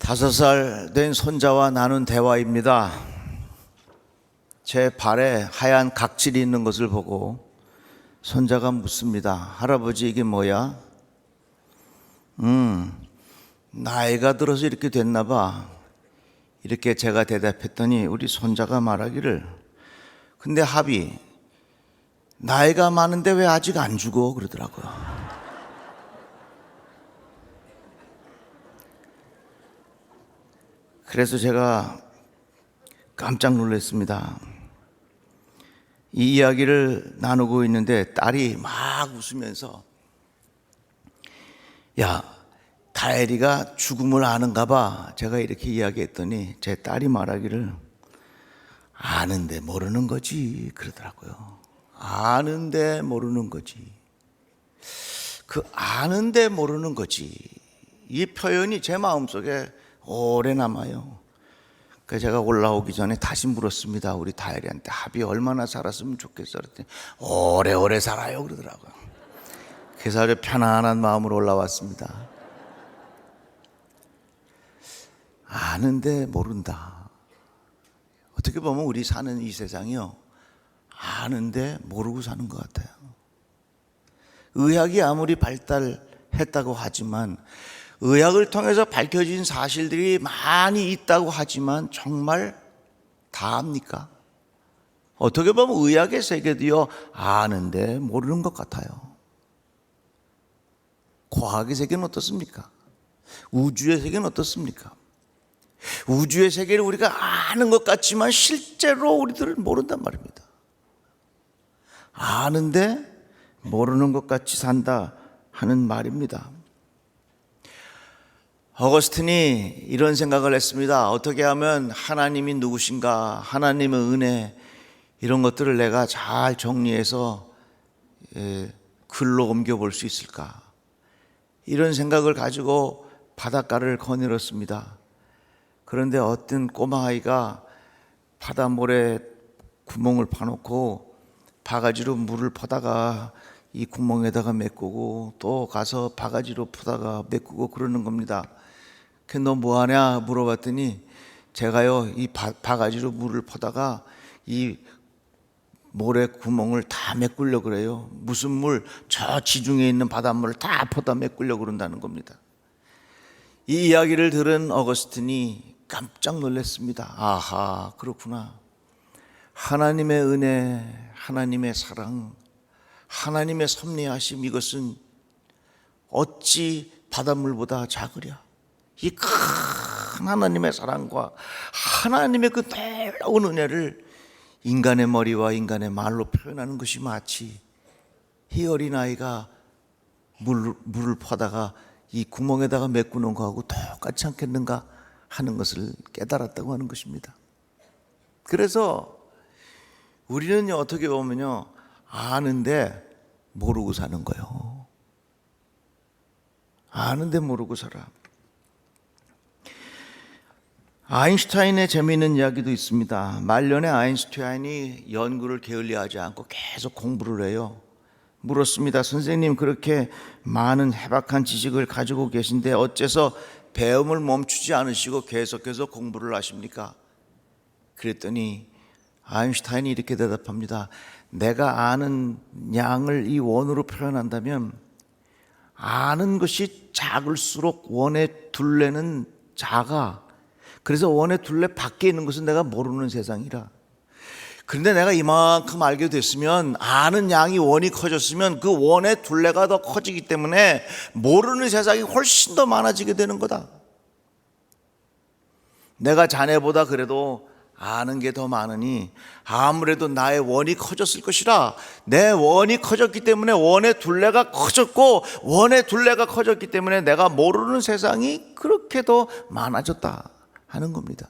5살 된 손자와 나눈 대화입니다. 제 발에 하얀 각질이 있는 것을 보고 손자가 묻습니다. 할아버지, 이게 뭐야? 나이가 들어서 이렇게 됐나 봐. 이렇게 제가 대답했더니 우리 손자가 말하기를, 근데 합이 나이가 많은데 왜 아직 안 죽어? 그러더라고요. 그래서 제가 깜짝 놀랐습니다. 이 이야기를 나누고 있는데 딸이 막 웃으면서, 야, 다혜리가 죽음을 아는가 봐. 제가 이렇게 이야기했더니 제 딸이 말하기를, 아는데 모르는 거지 그러더라고요. 아는데 모르는 거지. 그 아는데 모르는 거지, 이 표현이 제 마음속에 오래 남아요. 그래서 제가 올라오기 전에 다시 물었습니다. 우리 다혜리한테 합이 얼마나 살았으면 좋겠어 그랬더니 오래오래 살아요 그러더라고요. 그래서 아주 편안한 마음으로 올라왔습니다. 아는데 모른다. 어떻게 보면 우리 사는 이 세상이요, 아는데 모르고 사는 것 같아요. 의학이 아무리 발달했다고 하지만, 의학을 통해서 밝혀진 사실들이 많이 있다고 하지만 정말 다 압니까? 어떻게 보면 의학의 세계도요, 아는데 모르는 것 같아요. 과학의 세계는 어떻습니까? 우주의 세계는 어떻습니까? 우주의 세계를 우리가 아는 것 같지만 실제로 우리들은 모른단 말입니다. 아는데 모르는 것 같이 산다 하는 말입니다. 어거스틴이 이런 생각을 했습니다. 어떻게 하면 하나님이 누구신가, 하나님의 은혜, 이런 것들을 내가 잘 정리해서 글로 옮겨볼 수 있을까, 이런 생각을 가지고 바닷가를 거닐었습니다. 그런데 어떤 꼬마아이가 바닷물에 구멍을 파놓고 바가지로 물을 퍼다가 이 구멍에다가 메꾸고, 또 가서 바가지로 퍼다가 메꾸고 그러는 겁니다. 그 너 뭐하냐 물어봤더니, 제가요 이 바가지로 물을 퍼다가 이 모래 구멍을 다 메꾸려고 그래요. 무슨 물? 저 지중해에 있는 바닷물을 다 퍼다 메꾸려고 그런다는 겁니다. 이 이야기를 들은 어거스틴이 깜짝 놀랐습니다. 아하, 그렇구나. 하나님의 은혜, 하나님의 사랑, 하나님의 섭리하심, 이것은 어찌 바닷물보다 작으랴. 이 큰 하나님의 사랑과 하나님의 그 놀라운 은혜를 인간의 머리와 인간의 말로 표현하는 것이 마치 이 어린아이가 물을 퍼다가 이 구멍에다가 메꾸는 거하고 똑같지 않겠는가 하는 것을 깨달았다고 하는 것입니다. 그래서 우리는 어떻게 보면요, 아는데 모르고 사는 거예요. 아는데 모르고 살아. 아인슈타인의 재미있는 이야기도 있습니다. 말년에 아인슈타인이 연구를 게을리하지 않고 계속 공부를 해요. 물었습니다. 선생님, 그렇게 많은 해박한 지식을 가지고 계신데 어째서 배움을 멈추지 않으시고 계속해서 공부를 하십니까? 그랬더니 아인슈타인이 이렇게 대답합니다. 내가 아는 양을 이 원으로 표현한다면, 아는 것이 작을수록 원의 둘레는 작아. 그래서 원의 둘레 밖에 있는 것은 내가 모르는 세상이라. 그런데 내가 이만큼 알게 됐으면, 아는 양이 원이 커졌으면 그 원의 둘레가 더 커지기 때문에 모르는 세상이 훨씬 더 많아지게 되는 거다. 내가 자네보다 그래도 아는 게 더 많으니 아무래도 나의 원이 커졌을 것이라. 내 원이 커졌기 때문에 원의 둘레가 커졌고, 원의 둘레가 커졌기 때문에 내가 모르는 세상이 그렇게 더 많아졌다 하는 겁니다.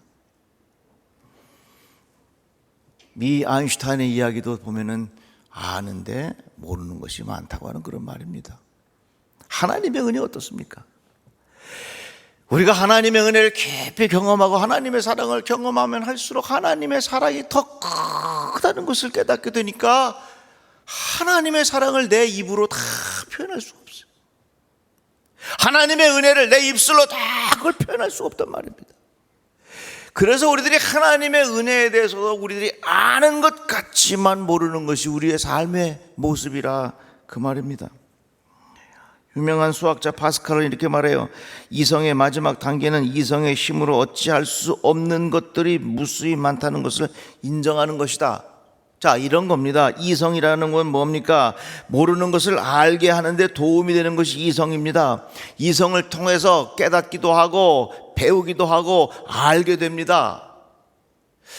이 아인슈타인의 이야기도 보면은 아는데 모르는 것이 많다고 하는 그런 말입니다. 하나님의 은혜 어떻습니까? 우리가 하나님의 은혜를 깊이 경험하고 하나님의 사랑을 경험하면 할수록 하나님의 사랑이 더 크다는 것을 깨닫게 되니까 하나님의 사랑을 내 입으로 다 표현할 수가 없어요. 하나님의 은혜를 내 입술로 다 그걸 표현할 수가 없단 말입니다. 그래서 우리들이 하나님의 은혜에 대해서도 우리들이 아는 것 같지만 모르는 것이 우리의 삶의 모습이라 그 말입니다. 유명한 수학자 파스칼은 이렇게 말해요. 이성의 마지막 단계는 이성의 힘으로 어찌할 수 없는 것들이 무수히 많다는 것을 인정하는 것이다. 자, 이런 겁니다. 이성이라는 건 뭡니까? 모르는 것을 알게 하는데 도움이 되는 것이 이성입니다. 이성을 통해서 깨닫기도 하고 배우기도 하고 알게 됩니다.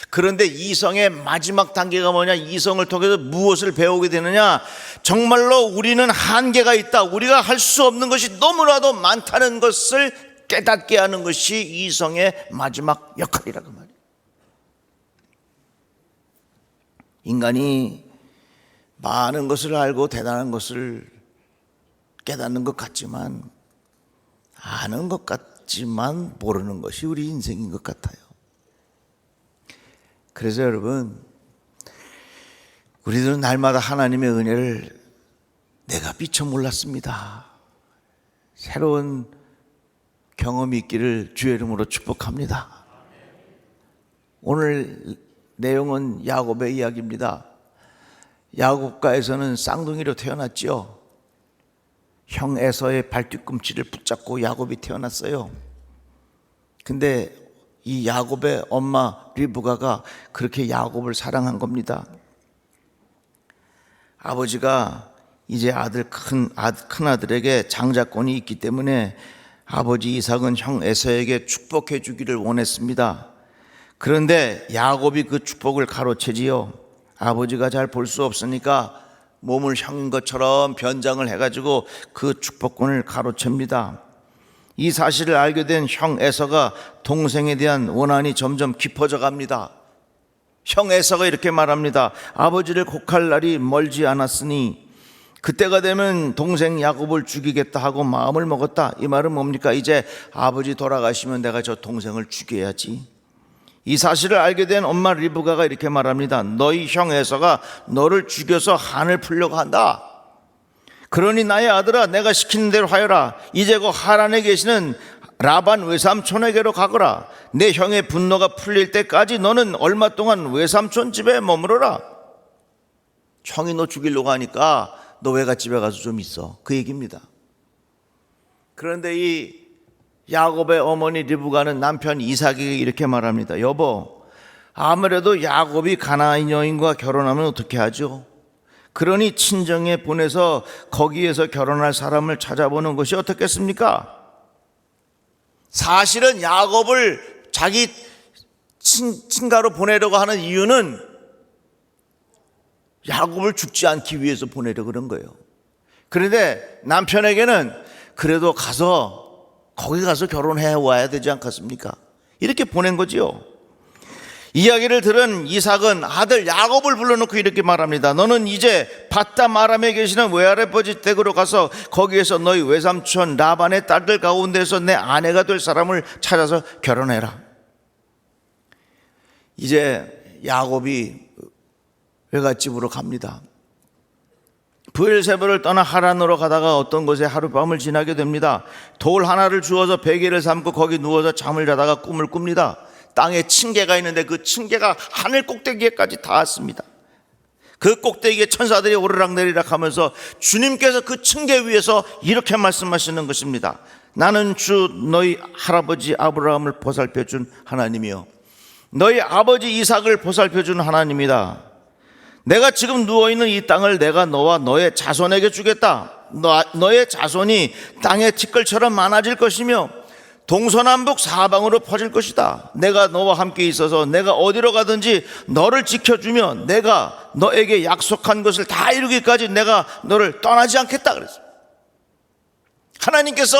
그런데 이성의 마지막 단계가 뭐냐? 이성을 통해서 무엇을 배우게 되느냐? 정말로 우리는 한계가 있다. 우리가 할 수 없는 것이 너무나도 많다는 것을 깨닫게 하는 것이 이성의 마지막 역할이라고 말이에요. 인간이 많은 것을 알고 대단한 것을 깨닫는 것 같지만, 아는 것 같지만 모르는 것이 우리 인생인 것 같아요. 그래서 여러분, 우리들은 날마다 하나님의 은혜를 내가 미처 몰랐습니다. 새로운 경험이 있기를 주의 이름으로 축복합니다. 오늘 내용은 야곱의 이야기입니다. 야곱가에서는 쌍둥이로 태어났죠. 형 에서의 발뒤꿈치를 붙잡고 야곱이 태어났어요. 근데 이 야곱의 엄마 리브가가 그렇게 야곱을 사랑한 겁니다. 아버지가 이제 큰 아들에게 장자권이 있기 때문에 아버지 이삭은 형 에서에게 축복해 주기를 원했습니다. 그런데 야곱이 그 축복을 가로채지요. 아버지가 잘 볼 수 없으니까 몸을 형인 것처럼 변장을 해가지고 그 축복권을 가로챕니다. 이 사실을 알게 된 형 에서가 동생에 대한 원한이 점점 깊어져 갑니다. 형 에서가 이렇게 말합니다. 아버지를 곡할 날이 멀지 않았으니 그때가 되면 동생 야곱을 죽이겠다 하고 마음을 먹었다. 이 말은 뭡니까? 이제 아버지 돌아가시면 내가 저 동생을 죽여야지. 이 사실을 알게 된 엄마 리브가가 이렇게 말합니다. 너희 형 에서가 너를 죽여서 한을 풀려고 한다. 그러니 나의 아들아, 내가 시키는 대로 하여라. 이제 그 하란에 계시는 라반 외삼촌에게로 가거라. 내 형의 분노가 풀릴 때까지 너는 얼마 동안 외삼촌 집에 머무르라. 형이 너 죽이려고 하니까 너 외갓집에 가서 좀 있어. 그 얘기입니다. 그런데 이 야곱의 어머니 리브가는 남편 이삭에게 이렇게 말합니다. 여보, 아무래도 야곱이 가나안 여인과 결혼하면 어떻게 하죠? 그러니 친정에 보내서 거기에서 결혼할 사람을 찾아보는 것이 어떻겠습니까? 사실은 야곱을 자기 친가로 보내려고 하는 이유는 야곱을 죽지 않기 위해서 보내려고 그런 거예요. 그런데 남편에게는 그래도 거기 가서 결혼해 와야 되지 않겠습니까? 이렇게 보낸 거지요. 이야기를 들은 이삭은 아들 야곱을 불러놓고 이렇게 말합니다. 너는 이제 밧담 아람에 계시는 외할아버지 댁으로 가서 거기에서 너희 외삼촌 라반의 딸들 가운데서 내 아내가 될 사람을 찾아서 결혼해라. 이제 야곱이 외갓집으로 갑니다. 브엘세바를 떠나 하란으로 가다가 어떤 곳에 하룻밤을 지나게 됩니다. 돌 하나를 주워서 베개를 삼고 거기 누워서 잠을 자다가 꿈을 꿉니다. 땅에 층계가 있는데 그 층계가 하늘 꼭대기에까지 닿았습니다. 그 꼭대기에 천사들이 오르락내리락 하면서 주님께서 그 층계 위에서 이렇게 말씀하시는 것입니다. 나는 주 너희 할아버지 아브라함을 보살펴준 하나님이요 너희 아버지 이삭을 보살펴준 하나님이다. 내가 지금 누워있는 이 땅을 내가 너와 너의 자손에게 주겠다. 너의 자손이 땅의 티끌처럼 많아질 것이며 동서남북 사방으로 퍼질 것이다. 내가 너와 함께 있어서 내가 어디로 가든지 너를 지켜주며 내가 너에게 약속한 것을 다 이루기까지 내가 너를 떠나지 않겠다 그랬어요. 하나님께서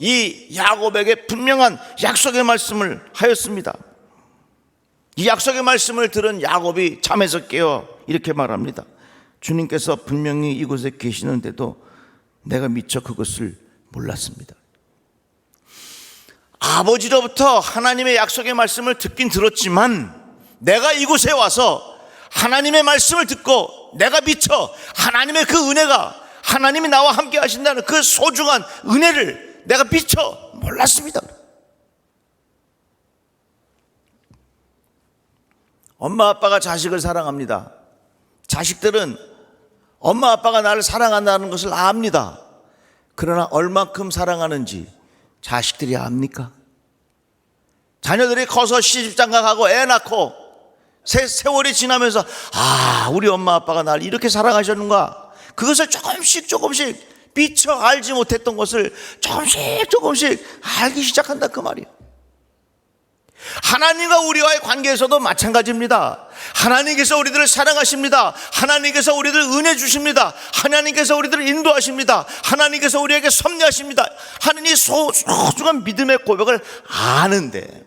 이 야곱에게 분명한 약속의 말씀을 하였습니다. 이 약속의 말씀을 들은 야곱이 잠에서 깨어 이렇게 말합니다. 주님께서 분명히 이곳에 계시는데도 내가 미처 그것을 몰랐습니다. 아버지로부터 하나님의 약속의 말씀을 듣긴 들었지만 내가 이곳에 와서 하나님의 말씀을 듣고 내가 미처 하나님의 그 은혜가 하나님이 나와 함께 하신다는 그 소중한 은혜를 내가 미처 몰랐습니다. 엄마 아빠가 자식을 사랑합니다. 자식들은 엄마 아빠가 나를 사랑한다는 것을 압니다. 그러나 얼만큼 사랑하는지 자식들이 압니까? 자녀들이 커서 시집장가가고 애 낳고 세월이 지나면서 우리 엄마 아빠가 나를 이렇게 사랑하셨는가, 그것을 조금씩 미처 알지 못했던 것을 조금씩 알기 시작한다, 그 말이에요. 하나님과 우리와의 관계에서도 마찬가지입니다. 하나님께서 우리들을 사랑하십니다. 하나님께서 우리들을 은혜 주십니다. 하나님께서 우리들을 인도하십니다. 하나님께서 우리에게 섭리하십니다. 하나님이 소중한 믿음의 고백을 아는데,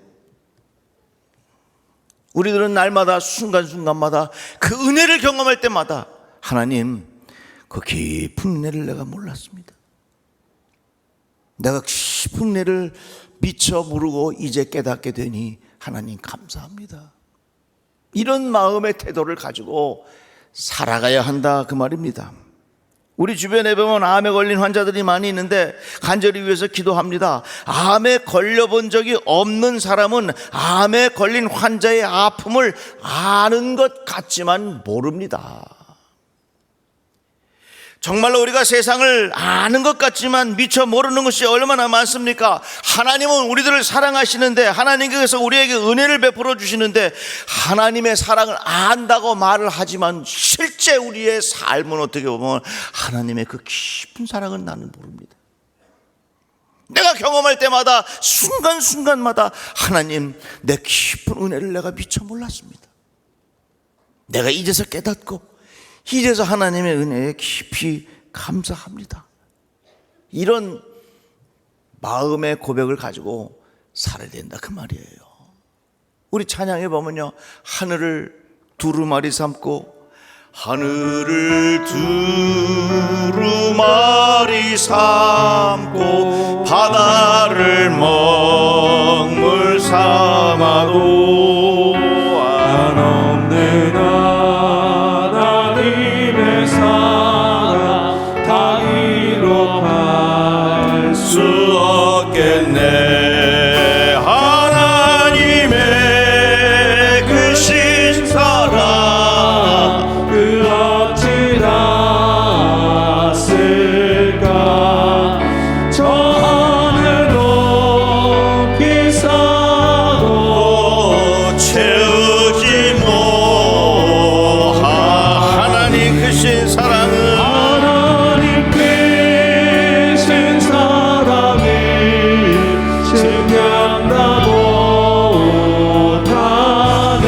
우리들은 날마다 순간순간마다 그 은혜를 경험할 때마다 하나님, 그 깊은 은혜를 내가 몰랐습니다. 내가 깊은 은혜를 미처 모르고 이제 깨닫게 되니 하나님 감사합니다. 이런 마음의 태도를 가지고 살아가야 한다, 그 말입니다. 우리 주변에 보면 암에 걸린 환자들이 많이 있는데 간절히 위해서 기도합니다. 암에 걸려본 적이 없는 사람은 암에 걸린 환자의 아픔을 아는 것 같지만 모릅니다. 정말로 우리가 세상을 아는 것 같지만 미처 모르는 것이 얼마나 많습니까? 하나님은 우리들을 사랑하시는데, 하나님께서 우리에게 은혜를 베풀어 주시는데, 하나님의 사랑을 안다고 말을 하지만 실제 우리의 삶은 어떻게 보면 하나님의 그 깊은 사랑은 나는 모릅니다. 내가 경험할 때마다 순간순간마다 하나님, 내 깊은 은혜를 내가 미처 몰랐습니다. 내가 이제서 깨닫고 이제서 하나님의 은혜에 깊이 감사합니다. 이런 마음의 고백을 가지고 살아야 된다, 그 말이에요. 우리 찬양에 보면요, 하늘을 두루마리 삼고, 하늘을 두루마리 삼고 바다를 먹물 삼아도 한없는 하나님의 사랑 다 이뤄갈 수 없겠네. 하나님의 그 신사랑 그 어찌 닿았을까. 저 하늘 높이 쌓아도 채우지 못. 하나님 그 신사랑은, 하나님 그 신사랑을 증명다 못하네.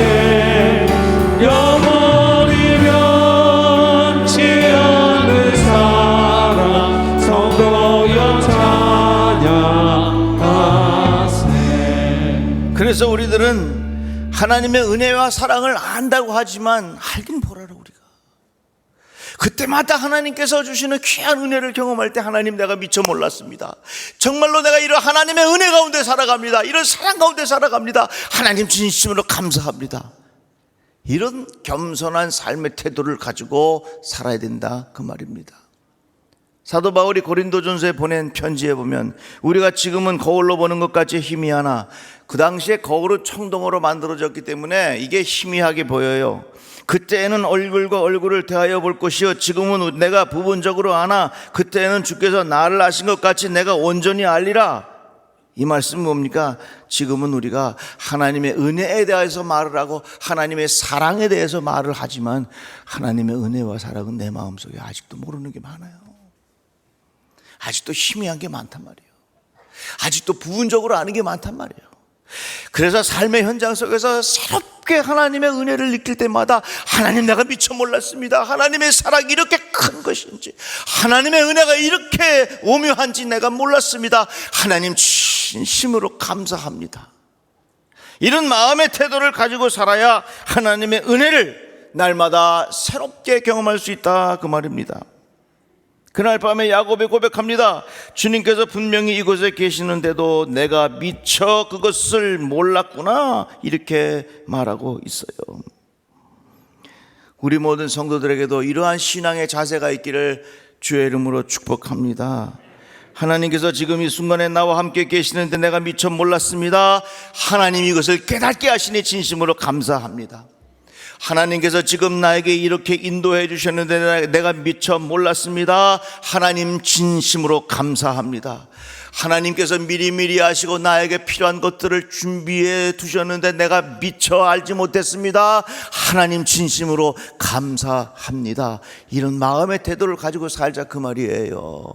영원히 변치 않는 사랑 성도여 찬양하세. 그래서 우리들은 하나님의 은혜와 사랑을 안다고 하지만 알긴 보라로 우리가 그때마다 하나님께서 주시는 귀한 은혜를 경험할 때 하나님, 내가 미처 몰랐습니다. 정말로 내가 이런 하나님의 은혜 가운데 살아갑니다. 이런 사랑 가운데 살아갑니다. 하나님 진심으로 감사합니다. 이런 겸손한 삶의 태도를 가지고 살아야 된다, 그 말입니다. 사도 바울이 고린도전서에 보낸 편지에 보면, 우리가 지금은 거울로 보는 것 같이 희미하나 그 당시에 거울은 청동으로 만들어졌기 때문에 이게 희미하게 보여요. 그때에는 얼굴과 얼굴을 대하여 볼 것이요 지금은 내가 부분적으로 아나 그때에는 주께서 나를 아신 것 같이 내가 온전히 알리라. 이 말씀은 뭡니까? 지금은 우리가 하나님의 은혜에 대해서 말을 하고 하나님의 사랑에 대해서 말을 하지만 하나님의 은혜와 사랑은 내 마음속에 아직도 모르는 게 많아요. 아직도 희미한 게 많단 말이에요. 아직도 부분적으로 아는 게 많단 말이에요. 그래서 삶의 현장 속에서 새롭게 하나님의 은혜를 느낄 때마다 하나님, 내가 미처 몰랐습니다. 하나님의 사랑이 이렇게 큰 것인지, 하나님의 은혜가 이렇게 오묘한지 내가 몰랐습니다. 하나님 진심으로 감사합니다. 이런 마음의 태도를 가지고 살아야 하나님의 은혜를 날마다 새롭게 경험할 수 있다, 그 말입니다. 그날 밤에 야곱이 고백합니다. 주님께서 분명히 이곳에 계시는데도 내가 미처 그것을 몰랐구나, 이렇게 말하고 있어요. 우리 모든 성도들에게도 이러한 신앙의 자세가 있기를 주의 이름으로 축복합니다. 하나님께서 지금 이 순간에 나와 함께 계시는데 내가 미처 몰랐습니다. 하나님이 이것을 깨닫게 하시니 진심으로 감사합니다. 하나님께서 지금 나에게 이렇게 인도해 주셨는데 내가 미처 몰랐습니다. 하나님 진심으로 감사합니다. 하나님께서 미리미리 아시고 나에게 필요한 것들을 준비해 두셨는데 내가 미처 알지 못했습니다. 하나님 진심으로 감사합니다. 이런 마음의 태도를 가지고 살자, 그 말이에요.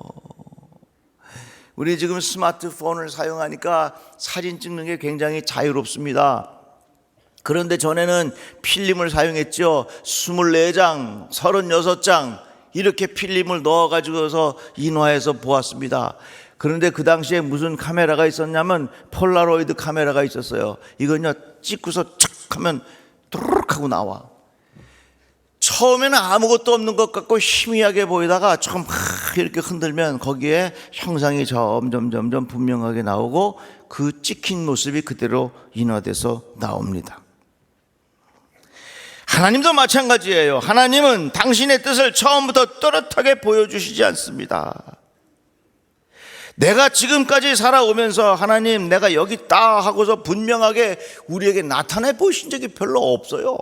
우리 지금 스마트폰을 사용하니까 사진 찍는 게 굉장히 자유롭습니다. 그런데 전에는 필름을 사용했죠. 24장, 36장 이렇게 필름을 넣어가지고서 인화해서 보았습니다. 그런데 그 당시에 무슨 카메라가 있었냐면 폴라로이드 카메라가 있었어요. 이건요, 찍고서 착 하면 뚜루룩 하고 나와. 처음에는 아무것도 없는 것 같고 희미하게 보이다가 조금 이렇게 흔들면 거기에 형상이 점점 분명하게 나오고 그 찍힌 모습이 그대로 인화돼서 나옵니다. 하나님도 마찬가지예요. 하나님은 당신의 뜻을 처음부터 또렷하게 보여주시지 않습니다. 내가 지금까지 살아오면서 하나님 내가 여기 있다 하고서 분명하게 우리에게 나타내 보신 적이 별로 없어요.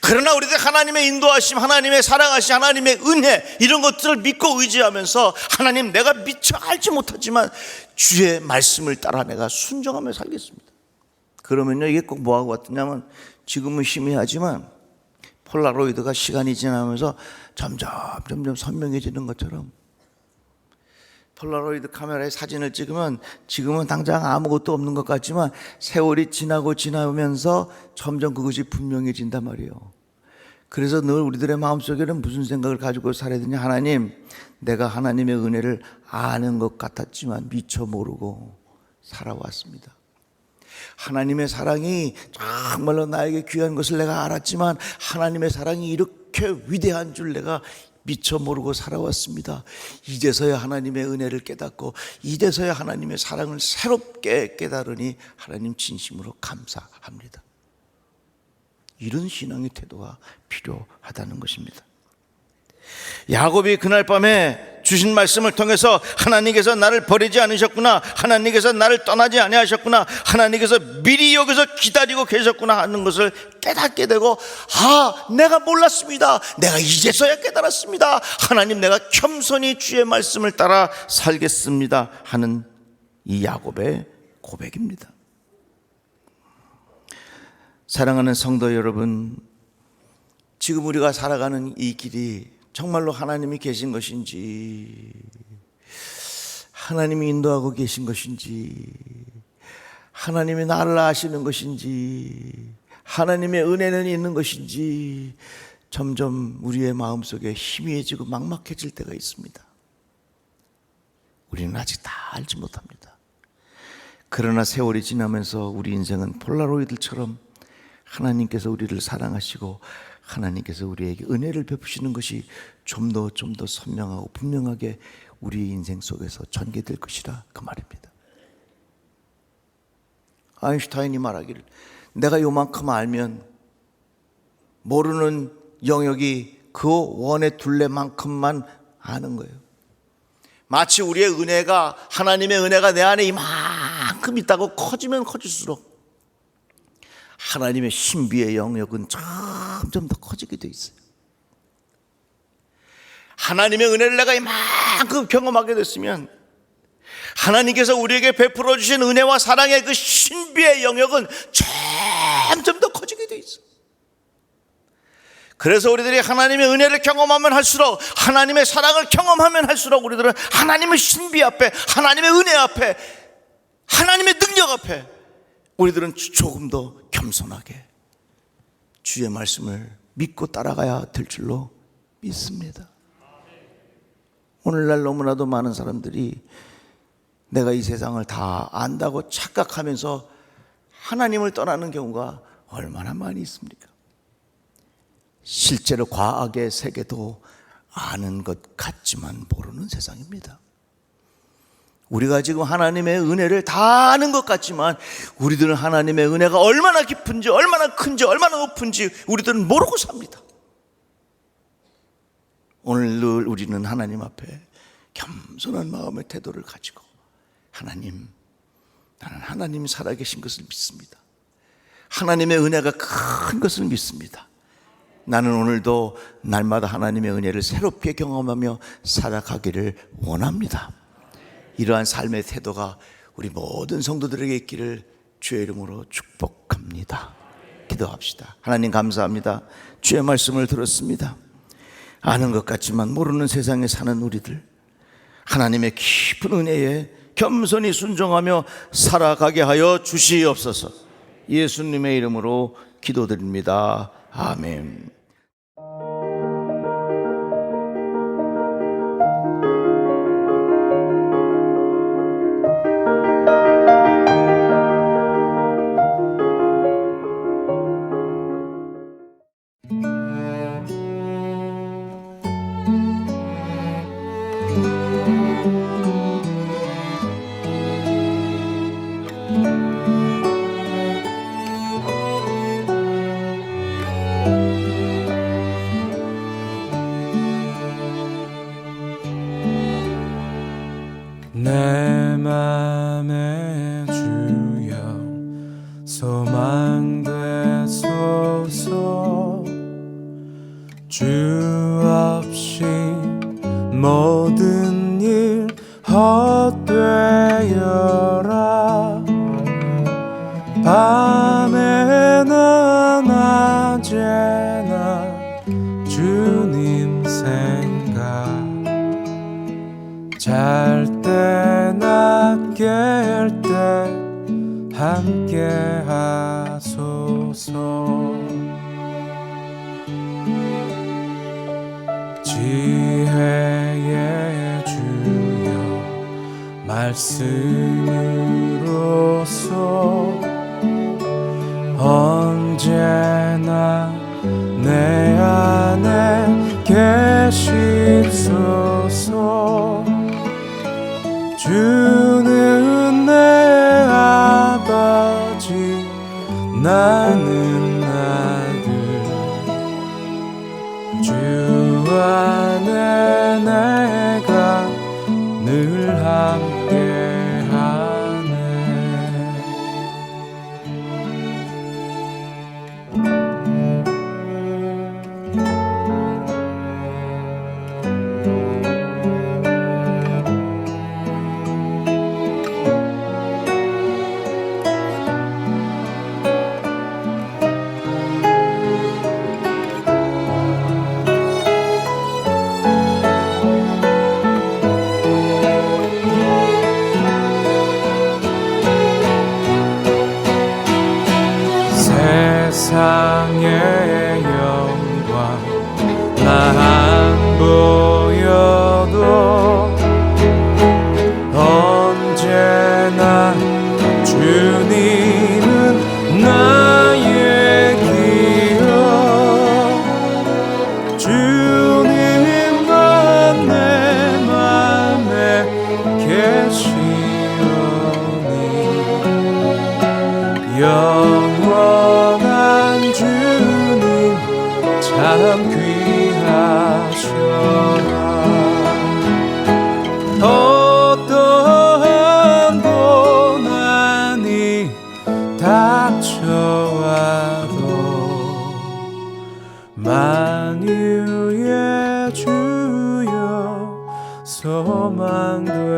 그러나 우리들 하나님의 인도하심, 하나님의 사랑하심, 하나님의 은혜 이런 것들을 믿고 의지하면서 하나님 내가 미처 알지 못하지만 주의 말씀을 따라 내가 순종하며 살겠습니다. 그러면요, 이게 꼭 뭐하고 같으냐면 지금은 희미하지만 폴라로이드가 시간이 지나면서 점점 선명해지는 것처럼 폴라로이드 카메라에 사진을 찍으면 지금은 당장 아무것도 없는 것 같지만 세월이 지나면서 점점 그것이 분명해진단 말이에요. 그래서 늘 우리들의 마음속에는 무슨 생각을 가지고 살아야 되냐? 하나님, 내가 하나님의 은혜를 아는 것 같았지만 미처 모르고 살아왔습니다. 하나님의 사랑이 정말로 나에게 귀한 것을 내가 알았지만 하나님의 사랑이 이렇게 위대한 줄 내가 미처 모르고 살아왔습니다. 이제서야 하나님의 은혜를 깨닫고 이제서야 하나님의 사랑을 새롭게 깨달으니 하나님 진심으로 감사합니다. 이런 신앙의 태도가 필요하다는 것입니다. 야곱이 그날 밤에 주신 말씀을 통해서 하나님께서 나를 버리지 않으셨구나, 하나님께서 나를 떠나지 아니하셨구나, 하나님께서 미리 여기서 기다리고 계셨구나 하는 것을 깨닫게 되고, 내가 몰랐습니다. 내가 이제서야 깨달았습니다. 하나님, 내가 겸손히 주의 말씀을 따라 살겠습니다 하는 이 야곱의 고백입니다. 사랑하는 성도 여러분, 지금 우리가 살아가는 이 길이 정말로 하나님이 계신 것인지, 하나님이 인도하고 계신 것인지, 하나님이 나를 아시는 것인지, 하나님의 은혜는 있는 것인지 점점 우리의 마음속에 희미해지고 막막해질 때가 있습니다. 우리는 아직 다 알지 못합니다. 그러나 세월이 지나면서 우리 인생은 폴라로이드처럼 하나님께서 우리를 사랑하시고 하나님께서 우리에게 은혜를 베푸시는 것이 좀 더 선명하고 분명하게 우리 인생 속에서 전개될 것이라 그 말입니다. 아인슈타인이 말하기를, 내가 요만큼 알면 모르는 영역이 그 원의 둘레만큼만 아는 거예요. 마치 우리의 은혜가, 하나님의 은혜가 내 안에 이만큼 있다고 커지면 커질수록 하나님의 신비의 영역은 점점 더 커지게 돼 있어요. 하나님의 은혜를 내가 이만큼 경험하게 됐으면 하나님께서 우리에게 베풀어 주신 은혜와 사랑의 그 신비의 영역은 점점 더 커지게 돼 있어요. 그래서 우리들이 하나님의 은혜를 경험하면 할수록, 하나님의 사랑을 경험하면 할수록 우리들은 하나님의 신비 앞에, 하나님의 은혜 앞에, 하나님의 능력 앞에 우리들은 조금 더 겸손하게 주의 말씀을 믿고 따라가야 될 줄로 믿습니다. 오늘날 너무나도 많은 사람들이 내가 이 세상을 다 안다고 착각하면서 하나님을 떠나는 경우가 얼마나 많이 있습니까? 실제로 과학의 세계도 아는 것 같지만 모르는 세상입니다. 우리가 지금 하나님의 은혜를 다 아는 것 같지만 우리들은 하나님의 은혜가 얼마나 깊은지, 얼마나 큰지, 얼마나 높은지 우리들은 모르고 삽니다. 오늘 늘 우리는 하나님 앞에 겸손한 마음의 태도를 가지고 하나님, 나는 하나님이 살아계신 것을 믿습니다. 하나님의 은혜가 큰 것을 믿습니다. 나는 오늘도 날마다 하나님의 은혜를 새롭게 경험하며 살아가기를 원합니다. 이러한 삶의 태도가 우리 모든 성도들에게 있기를 주의 이름으로 축복합니다. 기도합시다. 하나님 감사합니다. 주의 말씀을 들었습니다. 아는 것 같지만 모르는 세상에 사는 우리들, 하나님의 깊은 은혜에 겸손히 순종하며 살아가게 하여 주시옵소서. 예수님의 이름으로 기도드립니다. 아멘. 내 맘에 주여 소망되소서. 주 없이 모든 일 헛되어라. 밤에나 낮에나 주님 생각, 잘 때나 깰 때 함께 하소서. 지혜의 주여 말씀으로써 언제나 내 안에 계십소서. 주는 내 아버지, 나는 아들. 주 안에 내가 늘 함께하네. 세상의 영광 나 안 보여도 언제나 주님은 나의 기억. 주님만 내 맘에 계시오니 영원한 주님 참 귀하셔라. 어떠한 고난이 닥쳐와도 만유의 주여 소망되소서.